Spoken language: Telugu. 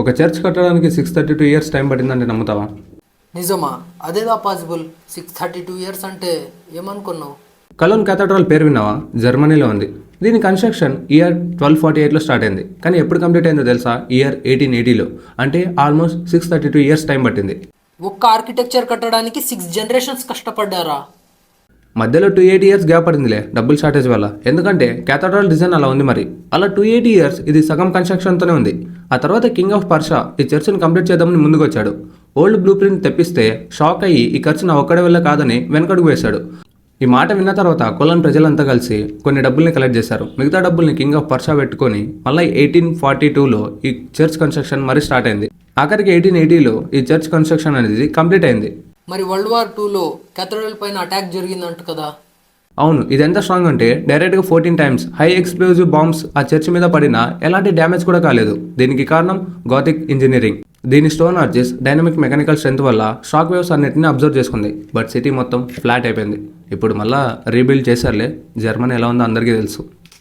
ఒక చర్చ్ కట్టడానికి 632 ఇయర్స్ టైం పట్టిందంటే నమ్ముతావా? నిజమా? అదేదా పాసిబుల్? 632 ఇయర్స్ అంటే ఏమనుకున్నావు? కలోన్ క్యాథడ్రల్ పేరు విన్నావా? జర్మనీలో ఉంది. దీని కన్స్ట్రక్షన్ ఇయర్ 1248లో స్టార్ట్ అయింది. కానీ ఎప్పుడు కంప్లీట్ అయిందో తెలుసా? ఇయర్ 1880లో. అంటే ఆల్మోస్ట్ 632 ఇయర్స్ టైం పట్టింది. ఒక్క ఆర్కిటెక్చర్ కట్టడానికి 6 జనరేషన్స్ కష్టపడ్డారా? మధ్యలో 280 ఇయర్స్ గ్యాప్ పడిందిలే డబ్బుల్ షార్టేజ్ వల్ల. ఎందుకంటే క్యాథడ్రల్ డిజైన్ అలా ఉంది మరి. అలా 280 ఇయర్స్ ఇది సగం కన్స్ట్రక్షన్తోనే ఉంది. ఆ తర్వాత కింగ్ ఆఫ్ పర్షా ఈ చర్చిని కంప్లీట్ చేద్దామని ముందుకు వచ్చాడు. ఓల్డ్ బ్లూ ప్రింట్ తెప్పిస్తే షాక్ అయ్యి ఈ ఖర్చు నా ఒక్కడే వల్ల కాదని వెనకడుగు వేశాడు. ఈ మాట విన్న తర్వాత కొలన్ ప్రజలంతా కలిసి కొన్ని డబ్బుల్ని కలెక్ట్ చేశారు. మిగతా డబ్బుల్ని కింగ్ ఆఫ్ పర్షా పెట్టుకొని మళ్ళీ 1842లో ఈ చర్చ్ కన్స్ట్రక్షన్ మరి స్టార్ట్ అయింది. ఆఖరికి 1880లో ఈ చర్చ్ కన్స్ట్రక్షన్ అనేది కంప్లీట్ అయింది. మరి వరల్డ్ వార్ 2లో క్యాథడ్రల్ పైన అటాక్ జరిగిందంట కదా? అవును, ఇది ఎంత స్ట్రాంగ్ అంటే డైరెక్ట్గా 14 టైమ్స్ హై ఎక్స్ప్లోజివ్ బాంబ్స్ ఆ చర్చ్ మీద పడినా ఎలాంటి డ్యామేజ్ కూడా కాలేదు. దీనికి కారణం గాథిక్ ఇంజనీరింగ్. దీని stone arches dynamic mechanical strength వల్ల షాక్ వేవ్స్ అన్నిటిని అబ్జర్వ్ చేసుకుంది. బట్ సిటీ మొత్తం ఫ్లాట్ అయిపోయింది. ఇప్పుడు మళ్ళీ రీబిల్డ్ చేశారులే. జర్మనీ ఎలా ఉందో అందరికీ తెలుసు.